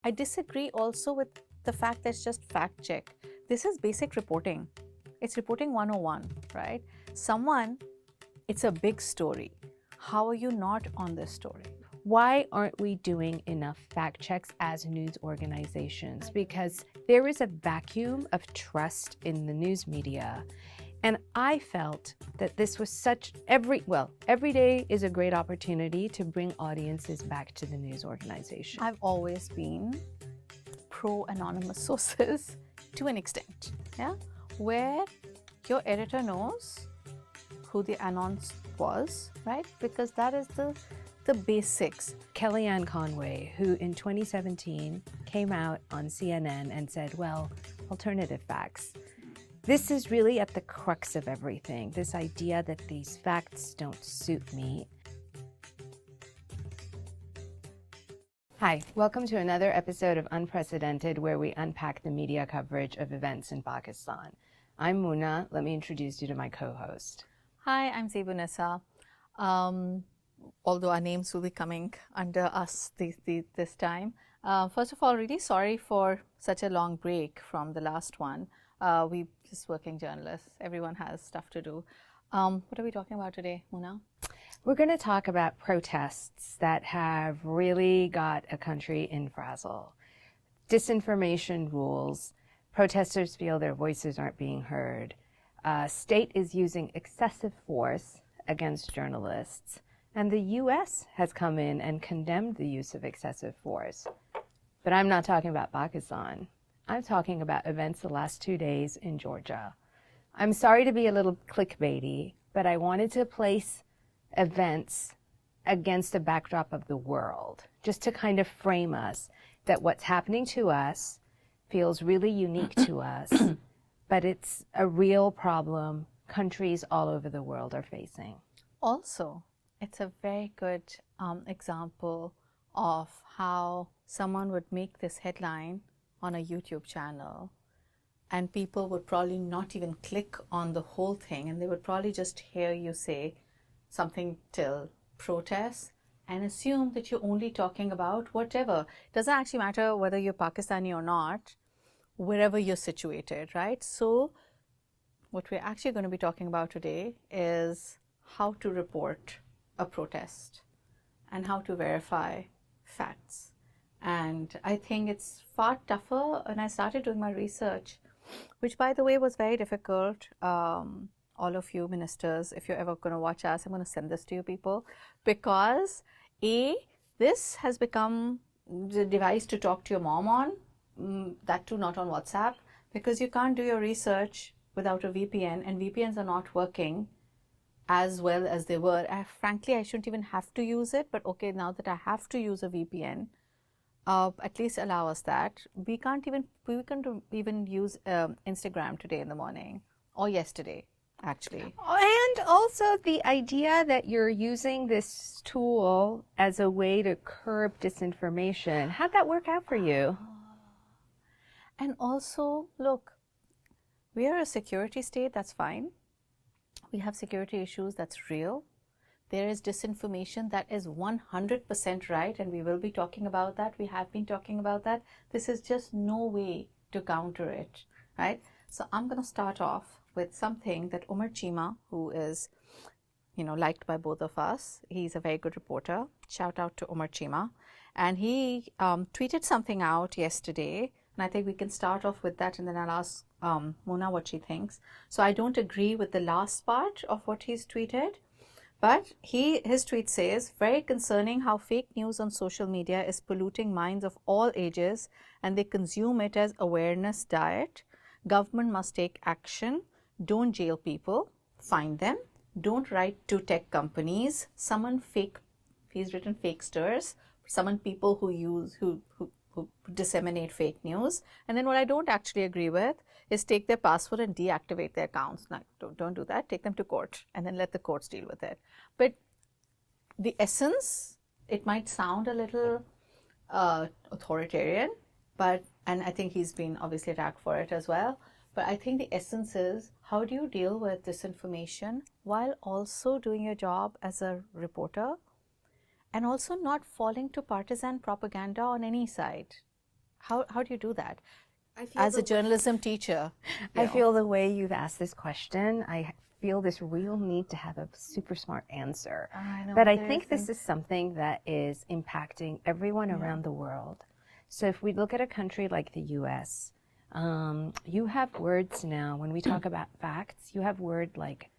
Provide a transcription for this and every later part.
I disagree also with the fact that it's just fact check. This is basic reporting. It's reporting 101, right? Someone, it's a big story. How are you not on this story? Why aren't we doing enough fact checks as news organizations? Because there is a vacuum of trust in the news media. And I felt that this was every day is a great opportunity to bring audiences back to the news organization. I've always been pro anonymous sources to an extent, yeah, where your editor knows who the announce was, right? Because that is the basics. Kellyanne Conway, who in 2017 came out on CNN and said, well, alternative facts. This is really at the crux of everything, this idea that these facts don't suit me. Hi, welcome to another episode of Unprecedented, where we unpack the media coverage of events in Pakistan. I'm Muna. Let me introduce you to my co-host. Hi, I'm Zebunnisa. Although our names will be coming under us this time. First of all, really sorry for such a long break from the last one. We just working journalists. Everyone has stuff to do. What are we talking about today, Muna? We're going to talk about protests that have really got a country in frazzle. Disinformation rules. Protesters feel their voices aren't being heard. State is using excessive force against journalists. And the U.S. has come in and condemned the use of excessive force. But I'm not talking about Pakistan. I'm talking about events the last 2 days in Georgia. I'm sorry to be a little clickbaity, but I wanted to place events against a backdrop of the world, just to kind of frame us that what's happening to us feels really unique to us, but it's a real problem countries all over the world are facing. Also, it's a very good example of how someone would make this headline on a YouTube channel and people would probably not even click on the whole thing, and they would probably just hear you say something till protests and assume that you're only talking about whatever. It doesn't actually matter whether you're Pakistani or not, wherever you're situated, right? So what we're actually going to be talking about today is how to report a protest and how to verify facts. And I think it's far tougher when I started doing my research, which by the way was very difficult. All of you ministers, if you're ever going to watch us, I'm going to send this to you people, because this has become the device to talk to your mom on, that too not on WhatsApp, because you can't do your research without a VPN, and VPNs are not working as well as they were. Frankly, I shouldn't even have to use it, but okay, now that I have to use a VPN, at least allow us that. We can't even use Instagram today in the morning, or yesterday, actually. And also the idea that you're using this tool as a way to curb disinformation. How'd that work out for you? And also, look, we are a security state, that's fine. We have security issues, that's real. There is disinformation that is 100% right, and we will be talking about that. We have been talking about that. This is just no way to counter it, right? So I'm going to start off with something that Umar Chima, who is, liked by both of us. He's a very good reporter. Shout out to Umar Chima. And he tweeted something out yesterday, and I think we can start off with that, and then I'll ask Mona what she thinks. So I don't agree with the last part of what he's tweeted, but his tweet says, very concerning how fake news on social media is polluting minds of all ages, and they consume it as awareness diet. Government must take action. Don't jail people, fine them. Don't write to tech companies. Summon he's written fakesters, summon people who disseminate fake news. And then what I don't actually agree with is take their password and deactivate their accounts. Like, don't do that. Take them to court and then let the courts deal with it. But the essence, it might sound a little authoritarian, and I think he's been obviously attacked for it as well. But I think the essence is, how do you deal with disinformation while also doing your job as a reporter, and also not falling to partisan propaganda on any side? How do you do that? I feel As a journalism teacher, I feel the way you've asked this question, I feel this real need to have a super smart answer. I know, But I there think this isn't. is something that is impacting everyone around the world. So if we look at a country like the US, you have words now, when we talk about facts, you have word like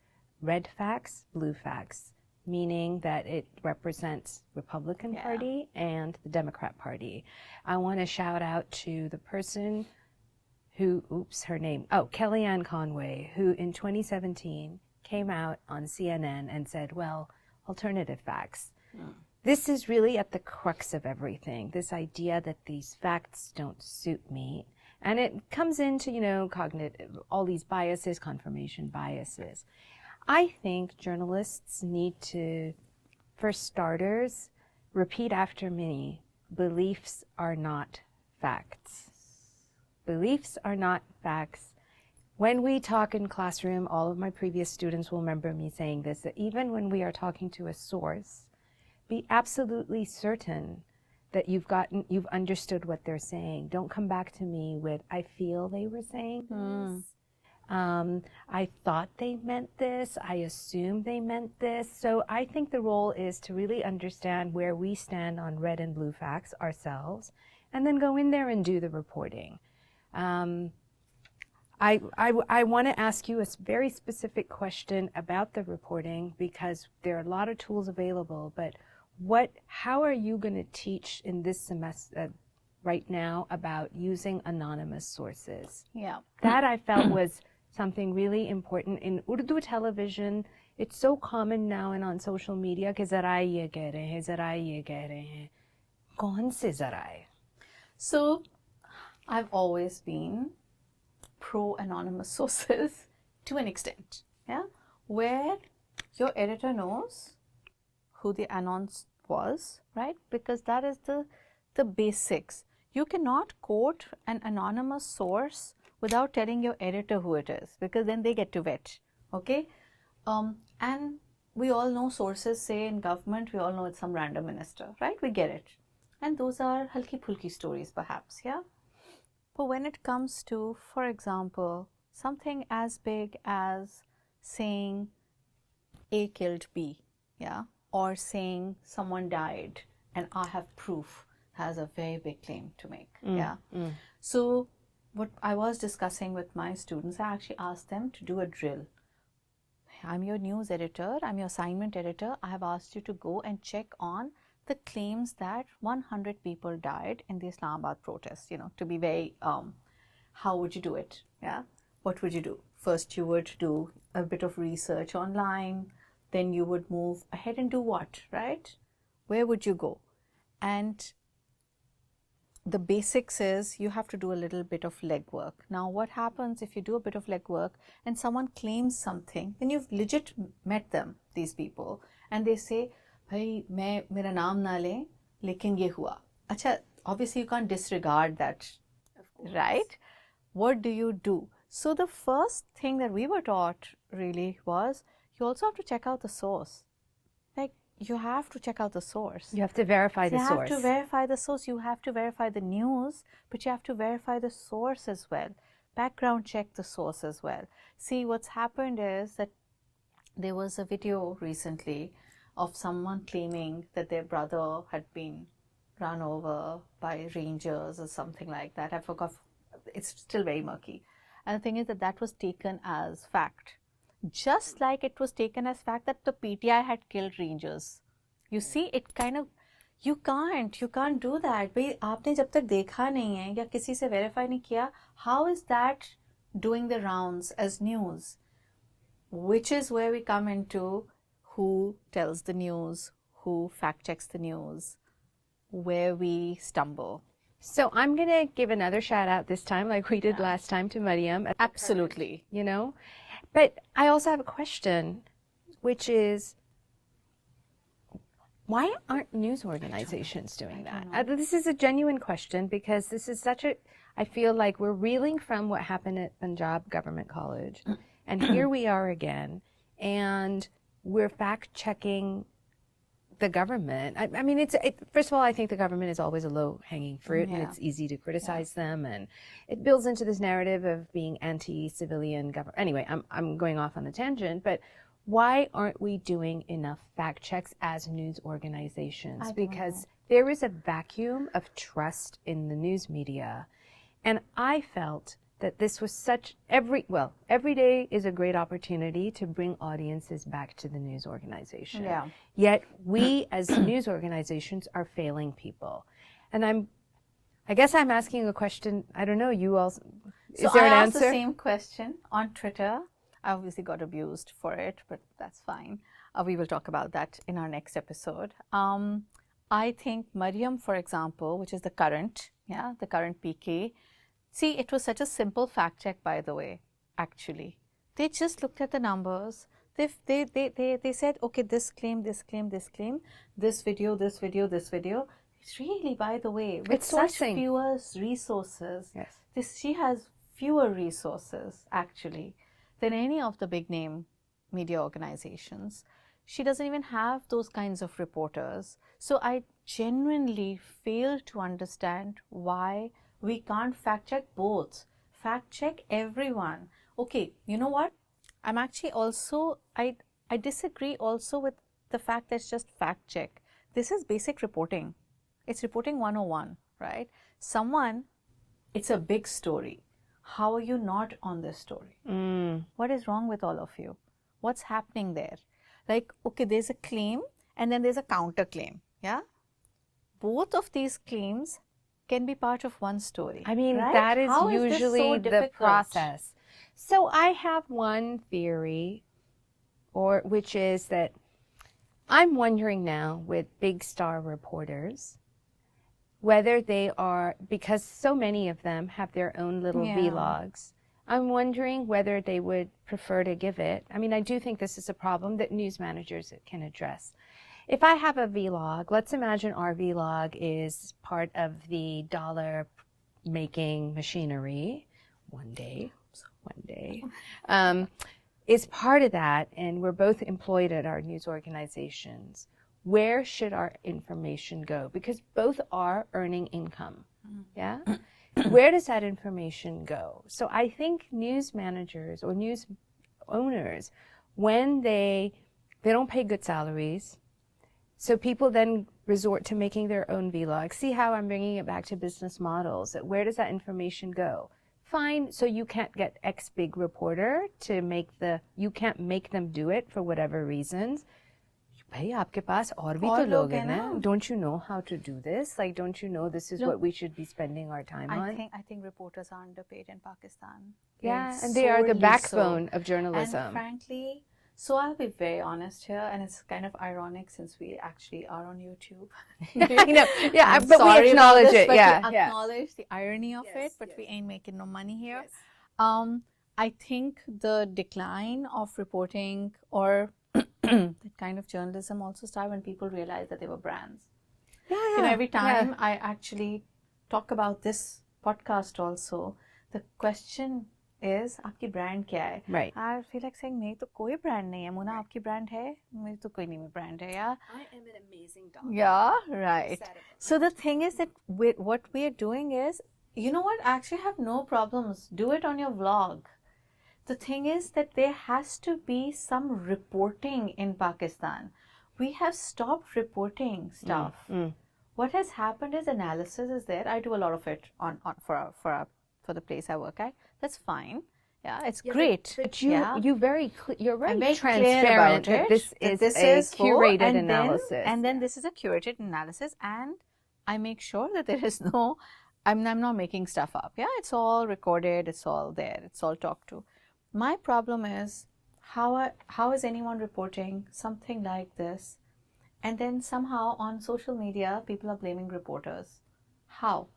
red facts, blue facts, meaning that it represents Republican Yeah. Party and the Democrat Party. I want to shout out to the person who, her name, Kellyanne Conway, who in 2017 came out on CNN and said, well, alternative facts. This is really at the crux of everything, this idea that these facts don't suit me. And it comes into, cognitive, all these biases, confirmation biases. I think journalists need to, for starters, repeat after me, beliefs are not facts. Beliefs are not facts. When we talk in classroom, all of my previous students will remember me saying this, that even when we are talking to a source, be absolutely certain that you've understood what they're saying. Don't come back to me with, I feel they were saying this. I thought they meant this. I assume they meant this. So I think the role is to really understand where we stand on red and blue facts ourselves, and then go in there and do the reporting. I want to ask you a very specific question about the reporting, because there are a lot of tools available, but how are you going to teach in this semester right now about using anonymous sources? Yeah. That I felt was something really important in Urdu television. It's so common now and on social media कि ज़रा ये कह रहे हैं, ज़रा ये कह रहे हैं. कौन से ज़रा है? So, I've always been pro anonymous sources to an extent, yeah, where your editor knows who the announce was, right? Because that is the basics. You cannot quote an anonymous source without telling your editor who it is, because then they get to vet, okay? And we all know sources, say in government, we all know it's some random minister, right? We get it. And those are halki-phulki stories perhaps, yeah? But when it comes to, for example, something as big as saying A killed B, yeah? Or saying someone died and I have proof, has a very big claim to make, yeah? So what I was discussing with my students, I actually asked them to do a drill. I'm your news editor, I'm your assignment editor. I have asked you to go and check on the claims that 100 people died in the Islamabad protests, to be very, how would you do it? Yeah. What would you do? First, you would do a bit of research online, then you would move ahead and do what, right? Where would you go? And the basics is you have to do a little bit of legwork. Now, what happens if you do a bit of legwork and someone claims something, then you've legit met them, these people, and they say, "Bhai, mera naam na le, lekin ye hua." Acha, obviously you can't disregard that, right? What do you do? So the first thing that we were taught really was you also have to check out the source. Like, you have to check out the source. You have to verify the source. You have to verify the source. You have to verify the news, but you have to verify the source as well. Background check the source as well. See, what's happened is that there was a video recently of someone claiming that their brother had been run over by rangers or something like that. I forgot. It's still very murky. And the thing is that was taken as fact. Just like it was taken as fact that the PTI had killed rangers. You see, it kind of, you can't do that. भाई आपने जब तक देखा नहीं है या किसी से verify नहीं किया, how is that doing the rounds as news? Which is where we come into who tells the news, who fact checks the news, where we stumble. So I'm going to give another shout out this time, like we did last time, to Mariam. Absolutely. But I also have a question, which is, why aren't news organizations doing that? This is a genuine question, because this is I feel like we're reeling from what happened at Punjab Government College. And here we are again, and we're fact checking the government. I mean, first of all, I think the government is always a low-hanging fruit, and Yeah. it's easy to criticize them, and it builds into this narrative of being anti-civilian government. Anyway, I'm going off on a tangent, but why aren't we doing enough fact checks as news organizations? Because there is a vacuum of trust in the news media, and I felt that this was every day is a great opportunity to bring audiences back to the news organization. Yeah. Yet we as news organizations are failing people. And I guess I'm asking a question. I don't know, you all, is there an I asked answer? the same question on Twitter. I obviously got abused for it, but that's fine. We will talk about that in our next episode. I think Mariam, for example, which is the current PK, see, it was such a simple fact check, by the way, actually. They just looked at the numbers. They said, okay, this claim, this claim, this claim, this video, this video, this video. It's really, by the way, with such fewer resources, she has fewer resources, actually, than any of the big name media organizations. She doesn't even have those kinds of reporters. So I genuinely fail to understand why we can't fact check both. Fact check everyone. Okay, you know what? I'm actually also, I disagree also with the fact that it's just fact check. This is basic reporting. It's reporting 101, right? It's a big story. How are you not on this story? What is wrong with all of you? What's happening there? Like, okay, there's a claim and then there's a counterclaim, yeah? Both of these claims can be part of one story. I mean, right? that is How usually is this so the difficult? process. So I have one theory, which is that I'm wondering now with big star reporters, whether they are, because so many of them have their own little vlogs, I'm wondering whether they would prefer to give it. I mean, I do think this is a problem that news managers can address. If I have a vlog, let's imagine our vlog is part of the dollar-making machinery. One day, is part of that, and we're both employed at our news organizations. Where should our information go? Because both are earning income, yeah? Where does that information go? So I think news managers or news owners, when they don't pay good salaries, so people then resort to making their own vlogs. See how I'm bringing it back to business models. Where does that information go? Fine, so you can't get X big reporter to you can't make them do it for whatever reasons. Bhai, aapke paas aur bhi to log hain na? Don't you know how to do this? Like, don't you know this is what we should be spending our time on? I think reporters are underpaid in Pakistan. Yeah, and they are the backbone of journalism. And frankly, so I'll be very honest here, and it's kind of ironic since we actually are on YouTube. But we acknowledge it. We acknowledge the irony of it, but we ain't making no money here. I think the decline of reporting or that kind of journalism also started when people realized that they were brands. Every time I actually talk about this podcast also, the question is, आपकी brand क्या है? Right. I feel like saying, मेरी तो कोई brand नहीं है. Muna, आपकी brand है? मेरी तो कोई नहीं brand है, yeah? I am an amazing dog. Yeah, right. So the thing is that what we are doing is, you know what? I actually have no problems. Do it on your vlog. The thing is that there has to be some reporting in Pakistan. We have stopped reporting stuff. What has happened is analysis is there. I do a lot of it for the place I work at. That's fine. Yeah, it's great. But you're very very transparent clear about that this is a curated analysis. And then this is a curated analysis, and I make sure that there is no, I'm not making stuff up. Yeah, it's all recorded. It's all there. It's all talked to. My problem is how is anyone reporting something like this, and then somehow on social media people are blaming reporters. How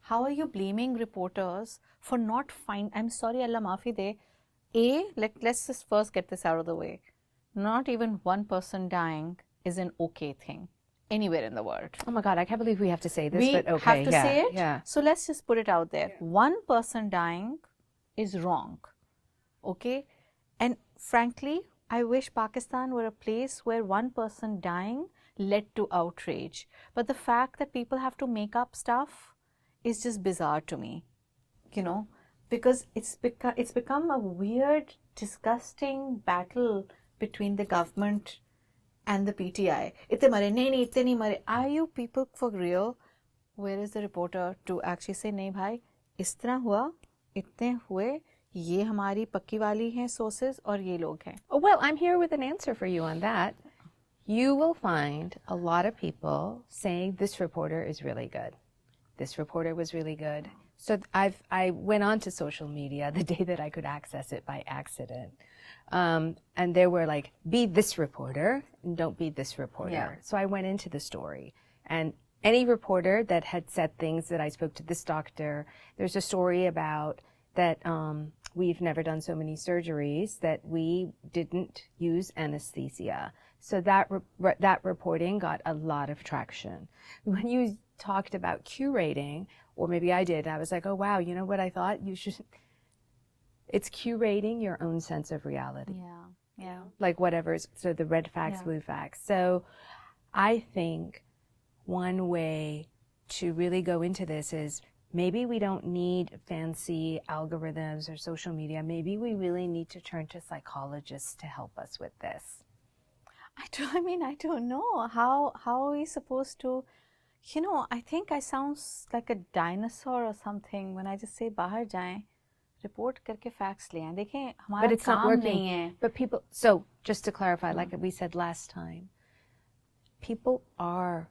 are you blaming reporters for not I'm sorry, Allah maafi de. Let's just first get this out of the way. Not even one person dying is an okay thing anywhere in the world. Oh my God, I can't believe we have to say this, We but okay. have to say it. Yeah. So let's just put it out there. One person dying is wrong. Okay? And frankly, I wish Pakistan were a place where one person dying led to outrage. But the fact that people have to make up stuff is just bizarre to me, you know, because it's become a weird, disgusting battle between the government and the PTI. Itne mare, nahi, itne nahi mare. Are you people for real? Where is the reporter to actually say, नहीं भाई, इस तरह हुआ, इतने हुए, ये हमारी पक्की वाली हैं sources और ये लोग हैं. Well, I'm here with an answer for you on that. You will find a lot of people saying this reporter is really good. This reporter was really good. So I went on to social media the day that I could access it by accident. And there were like, be this reporter and don't be this reporter. Yeah. So I went into the story, and any reporter that had said things that I spoke to this doctor, there's a story about that we've never done so many surgeries that we didn't use anesthesia. So that reporting got a lot of traction. When you talked about curating, or maybe I did, I was like, oh wow, you know what I thought? You should, it's curating your own sense of reality. Yeah, yeah. Like whatever's, so the red facts, Yeah. blue facts. So I think one way to really go into this is maybe we don't need fancy algorithms or social media. Maybe we really need to turn to psychologists to help us with this. I don't know. How are we supposed to, you know, I think I sound like a dinosaur or something when I just say बाहर जाएं, report करके facts ले आएं. देखें, हमारा But it's not काम working. नहीं है. But people, so just to clarify, like we said last time, people are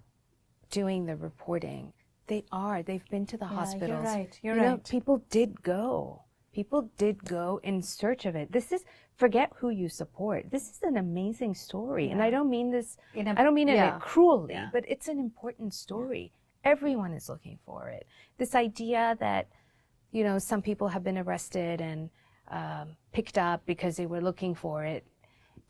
doing the reporting. They are. They've been to the hospitals. You're right. You're You know, right. people did go. People did go in search of it. This is, forget who you support. This is an amazing story. And I don't mean this, I don't mean it cruelly, but it's an important story. Everyone is looking for it. This idea that, you know, some people have been arrested and picked up because they were looking for it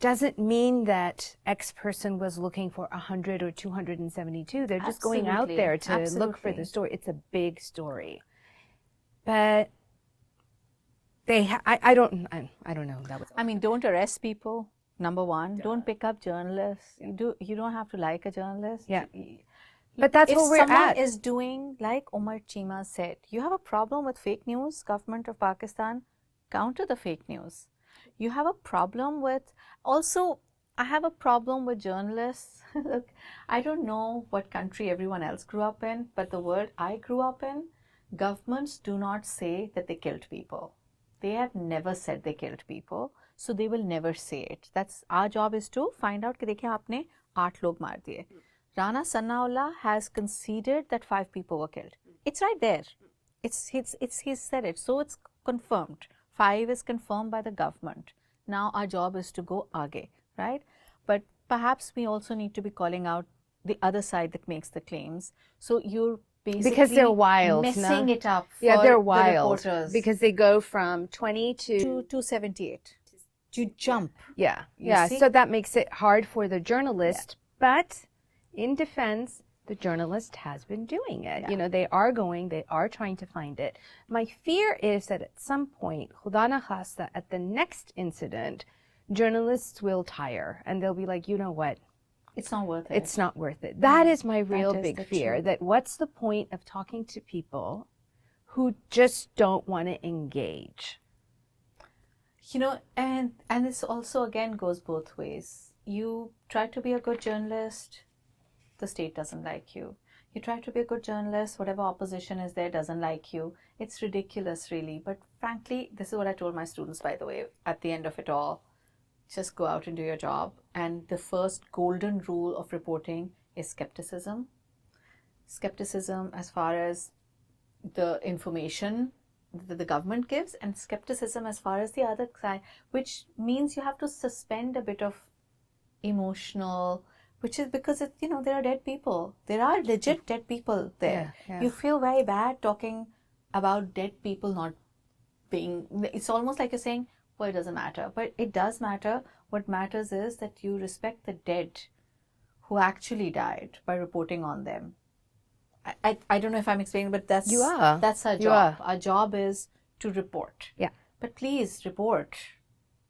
doesn't mean that X person was looking for 100 or 272. They're just going out there to look for the story. It's a big story. But they, I don't know. That was. I mean, don't arrest people. Number one, don't pick up journalists. You don't have to like a journalist. Yeah. But that's where we're at. If someone is doing, like Umar Chima said, you have a problem with fake news, government of Pakistan, counter the fake news. You have a problem with, also, I have a problem with journalists. Look, I don't know what country everyone else grew up in, but the world I grew up in, governments do not say that they killed people. They have never said they killed people, so they will never say it. That's our job, is to find out कि देखिए आपने 8 लोग मार दिए. Rana Sannaullah has conceded that 5 people were killed. It's right there. He's said it, so it's confirmed. 5 is confirmed by the government. Now our job is to go aage, right? But perhaps we also need to be calling out the other side that makes the claims. So you're basically because they're wild, messing it up for they're wild, the reporters. because they go from 20 to 278. You jump. Yeah, You yeah. see? So that makes it hard for the journalist. But in defense, the journalist has been doing it. You know, they are trying to find it. My fear is that at some point, Khuda na khasta, at the next incident, journalists will tire and they'll be like, you know what? It's not worth it. It's not worth it. That is my real is big the fear, truth. that what's the point of talking to people who just don't want to engage? You know, and this also again goes both ways. You try to be a good journalist, the state doesn't like you. You try to be a good journalist, whatever opposition is there doesn't like you. It's ridiculous, really. But frankly, this is what I told my students, by the way, at the end of it all. Just go out and do your job. And the first golden rule of reporting is skepticism. Skepticism as far as the information that the government gives, and skepticism as far as the other side, which means you have to suspend a bit of emotional, which is because you know, there are dead people. There are legit dead people there. Yeah. You feel very bad talking about dead people not being, it's almost like you're saying, well, it doesn't matter. But it does matter. What matters is that you respect the dead who actually died by reporting on them. I don't know if I'm explaining, but that's our job. Our job is to report. Yeah. But please report.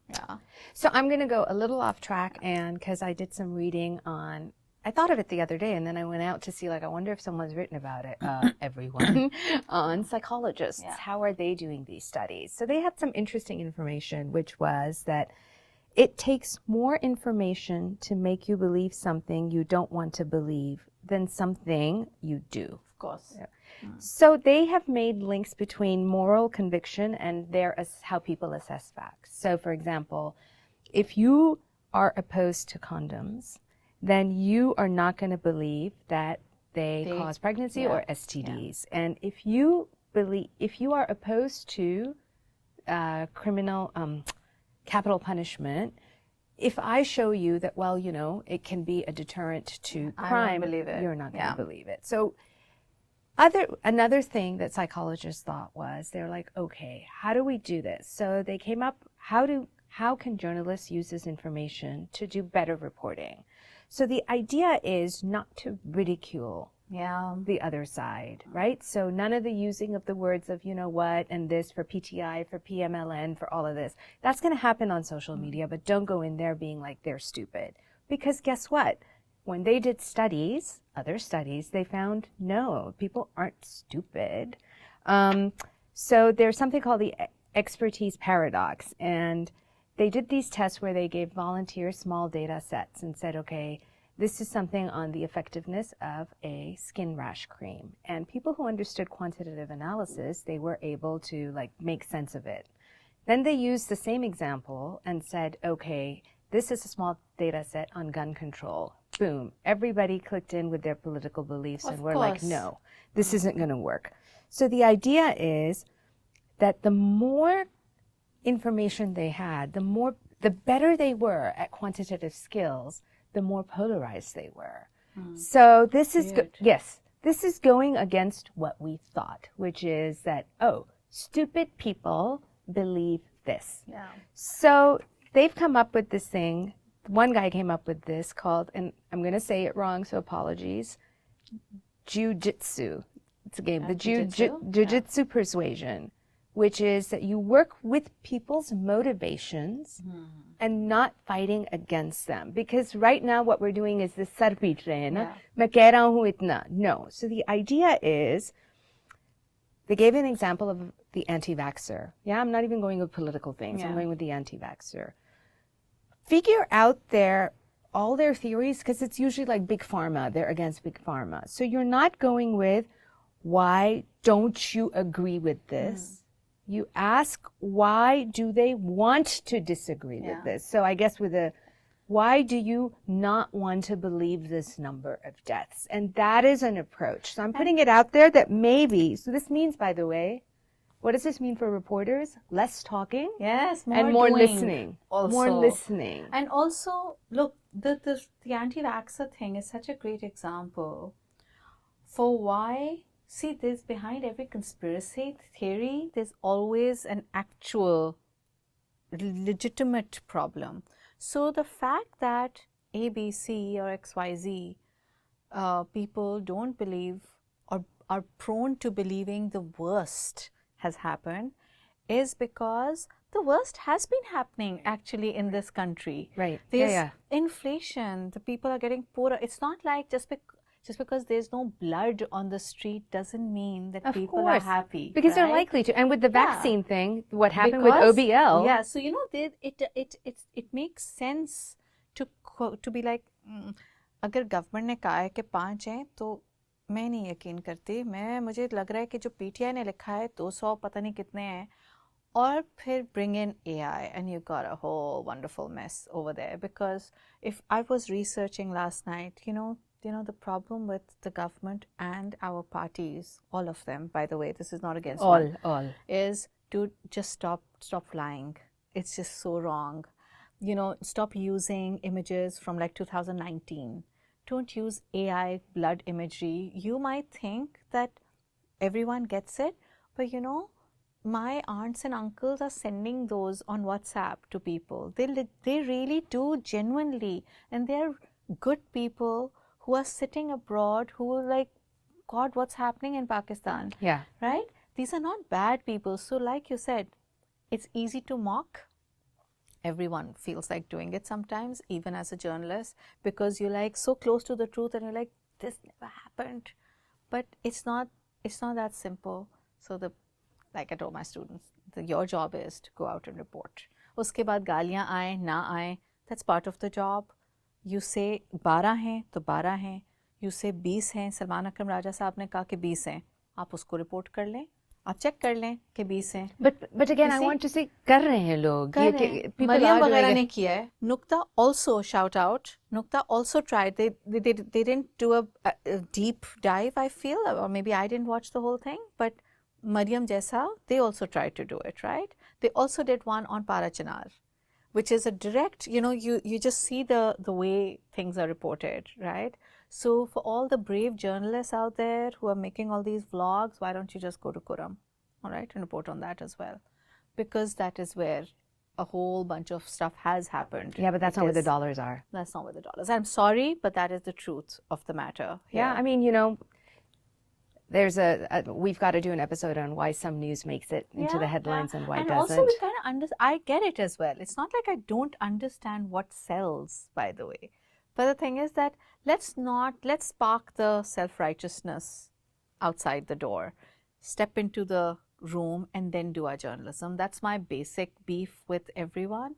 Yeah. So I'm going to go a little off track, and because I did some reading on I thought of it the other day, and then I went out to see, like, I wonder if someone's written about it, everyone, on psychologists. Yeah. How are they doing these studies? So they had some interesting information, which was that it takes more information to make you believe something you don't want to believe than something you do. Of course. Yeah. So they have made links between moral conviction and how people assess facts. So, for example, if you are opposed to condoms, then you are not going to believe that they cause pregnancy or STDs. Yeah. And if you are opposed to criminal capital punishment, if I show you that, well, you know, it can be a deterrent to crime, you're not going to believe it. So another thing that psychologists thought was, they're like, okay, how do we do this? So they came up, how can journalists use this information to do better reporting? So the idea is not to ridicule the other side, right? So none of the using of the words of, you know what, and this for PTI, for PMLN, for all of this. That's going to happen on social media, but don't go in there being like they're stupid. Because guess what? When they did other studies, they found no, people aren't stupid. So there's something called the expertise paradox. And they did these tests where they gave volunteers small data sets and said, okay, this is something on the effectiveness of a skin rash cream. And people who understood quantitative analysis, they were able to like make sense of it. Then they used the same example and said, okay, this is a small data set on gun control. Boom. Everybody clicked in with their political beliefs and we're like, no, this isn't going to work. So the idea is that the more information they had, the better they were at quantitative skills, the more polarized they were. So this is, this is going against what we thought, which is that, oh, stupid people believe this. Yeah. So they've come up with this thing. One guy came up with this called, and I'm going to say it wrong, so apologies, jiu-jitsu. It's a game, the jiu-jitsu persuasion, which is that you work with people's motivations and not fighting against them. Because right now what we're doing is this sarpitrena, no. So the idea is, they gave an example of the anti-vaxxer. Yeah, I'm not even going with political things. I'm going with the anti-vaxxer. Figure out all their theories, because it's usually like big pharma. They're against big pharma. So you're not going with, why don't you agree with this? You ask, why do they want to disagree with this? So I guess why do you not want to believe this number of deaths? And that is an approach. So I'm putting it out there that maybe, so this means, by the way, what does this mean for reporters? Less talking. Yes, more listening. Also. More listening. And also, look, the anti-vaxxer thing is such a great example for why, see, there's behind every conspiracy theory, there's always an actual legitimate problem. So the fact that A, B, C or XYZ people don't believe or are prone to believing the worst has happened is because the worst has been happening actually in this country. Right. There's inflation, the people are getting poorer. It's not like just because there's no blood on the street doesn't mean that people are happy. Because they're likely to. And with the vaccine thing, what happened with OBL. Yeah, so you know, it makes sense to be like, अगर government ने कहा है कि 5 हैं तो मैं नहीं यकीन करती, मुझे लग रहा है कि जो PTI ने लिखा है 200 पता नहीं कितने हैं, और फिर bring in AI and you got a whole wonderful mess over there. Because if I was researching last night, you know the problem with the government and our parties, all of them, by the way, this is not against all, is to just stop lying. It's just so wrong. You know, stop using images from like 2019. Don't use AI blood imagery. You might think that everyone gets it, but you know, my aunts and uncles are sending those on WhatsApp to people. They really do genuinely, and they're good people who are sitting abroad who are like, God, what's happening in Pakistan? Yeah. Right? These are not bad people. So like you said, it's easy to mock. everyone feels like doing it sometimes, even as a journalist, because you're like so close to the truth and you're like, this never happened. But it's not that simple. So like I told my students, your job is to go out and report. उसके बाद गालियाँ आए ना आए, that's part of the job. You say 12 हैं तो 12 हैं, you say 20 हैं, सलमान अकरम राजा साहब ने कहा कि 20 हैं, आप उसको रिपोर्ट कर लें, आप चेक कर लें कि 20 हैं. But again, I want to say कर रहे हैं लोग. मरियम वगैरह ने किया है. Nukta also, shout out, Nukta also tried. They didn't do a deep dive, I feel, or maybe I didn't watch the whole thing, but Mariam Jaisa, they also tried to do it, right? They also did one on Parachinar, which is a direct, you just see the way things are reported, right? So for all the brave journalists out there who are making all these vlogs, why don't you just go to Kuram, all right, and report on that as well? Because that is where a whole bunch of stuff has happened. Yeah, but that's not where the dollars are. That's not where the dollars. I'm sorry, but that is the truth of the matter. Yeah, I mean, there's we've got to do an episode on why some news makes it into the headlines and why it doesn't. And also we kind of I get it as well. It's not like I don't understand what sells, by the way. But the thing is that let's park the self-righteousness outside the door. Step into the room and then do our journalism. That's my basic beef with everyone.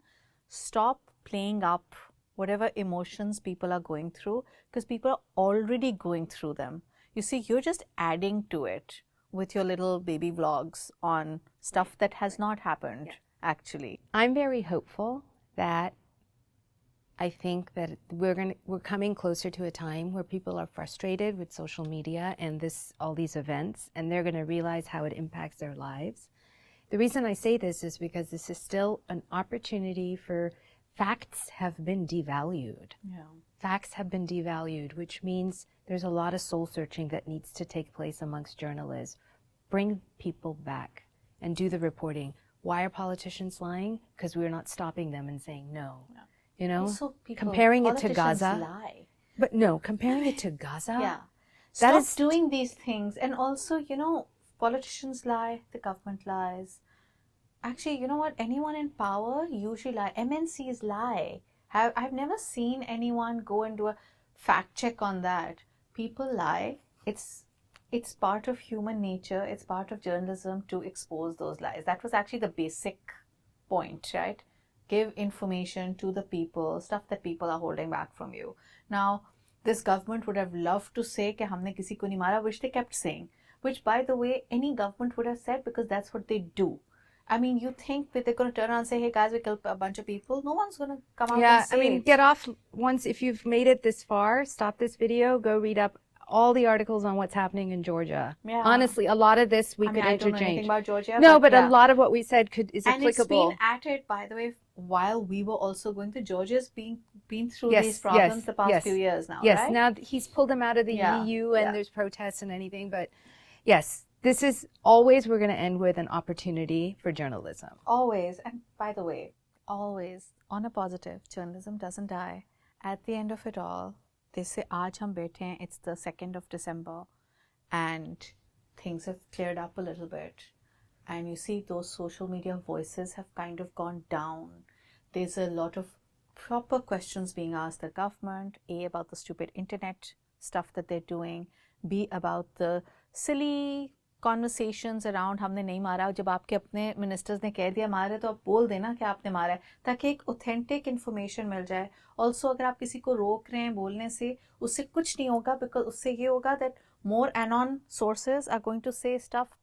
Stop playing up whatever emotions people are going through, because people are already going through them. You see, you're just adding to it with your little baby vlogs on stuff that has not happened, actually. I'm very hopeful that I think that we're coming closer to a time where people are frustrated with social media and all these events, and they're going to realize how it impacts their lives. The reason I say this is because this is still an opportunity for facts have been devalued. Yeah. Facts have been devalued, which means there's a lot of soul searching that needs to take place amongst journalists. Bring people back and do the reporting. Why are politicians lying? Because we're not stopping them and saying no. Also, comparing it to Gaza. Lie. But no, comparing it to Gaza. Yeah. Stop doing these things. And also, politicians lie, the government lies. Actually, you know what? Anyone in power usually lie. MNCs lie. I've never seen anyone go and do a fact check on that. People lie. It's part of human nature. It's part of journalism to expose those lies. That was actually the basic point, right? Give information to the people, stuff that people are holding back from you. Now, this government would have loved to say कि हमने किसी को नहीं मारा, which they kept saying. Which, by the way, any government would have said, because that's what they do. I mean, you think that they're going to turn around and say, hey guys, we killed a bunch of people? No one's going to come out and say it. Get off once, if you've made it this far, stop this video, go read up all the articles on what's happening in Georgia. Yeah. Honestly, a lot of this we could I interchange. don't know anything about Georgia. No, but a lot of what we said is applicable. And it's been at it, by the way, while we were also going to Georgia's been through these problems the past few years now, Yes, right? now he's pulled them out of the EU and there's protests and anything, but yes, this is always, we're going to end with an opportunity for journalism. Always. And by the way, always, on a positive, journalism doesn't die. At the end of it all, they say, aaj hum baithe hain, it's the 2nd of December, and things have cleared up a little bit. And you see those social media voices have kind of gone down. There's a lot of proper questions being asked the government, A, about the stupid internet stuff that they're doing, B, about the silly conversations around हमने नहीं मारा. जब आपके अपने ministers ने कह दिया मारे, तो आप बोल देना कि आपने मारा है, ताकि एक ऑथेंटिक इन्फॉर्मेशन मिल जाए. ऑल्सो अगर आप किसी को रोक रहे हैं बोलने से, उससे कुछ नहीं होगा, बिकॉज उससे ये होगा that more anon sources are going to say stuff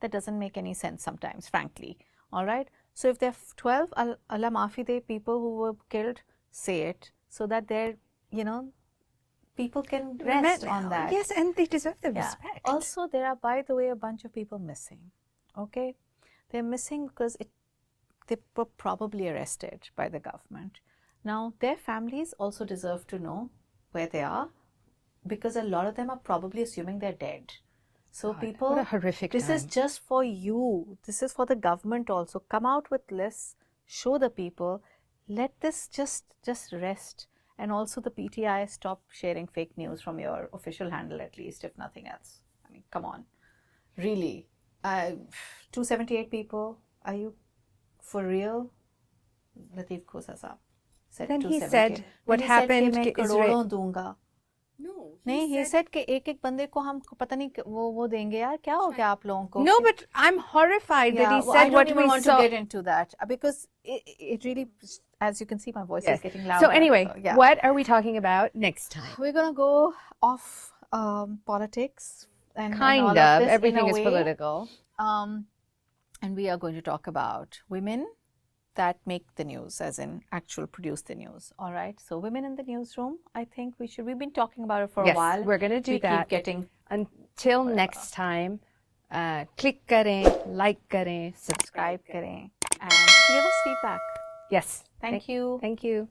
that doesn't make any sense sometimes, frankly. All right? So if there are 12 Allah Maafi De people who were killed, say it, so that they're, people can rest on that. Yes, and they deserve the respect. Also, there are, by the way, a bunch of people missing. Okay? They're missing because they were probably arrested by the government. Now, their families also deserve to know where they are, because a lot of them are probably assuming they're dead. So people, what a horrific this time. is just for you. This is for the government also. Come out with lists, show the people, let this just rest. And also the PTI, stop sharing fake news from your official handle, at least, if nothing else. I mean, come on. Really. 278 people, are you for real? Latif Khosa saab said Then to he 70. said what Then he happened said कि मैं Israel. करोड़ों दूंगा. No. नहीं, he said कि एक बंदे को हम पता नहीं वो देंगे यार, क्या हो गया आप लोगों को? No, but I'm horrified that he well, said I what don't we even want saw. to get into that because it really, as you can see, my voice is getting louder. So anyway, yeah. what are we talking about next time? We're gonna go off politics and Kind all of. this Everything in a is way. political. And we are going to talk about women that make the news, as in actual produce the news. All right. So women in the newsroom, I think we've been talking about it for a while. Yes, we're going to do that. We keep getting. Until next time, click करें, like करें, subscribe करें, and give us feedback. Yes. Thank you. Thank you.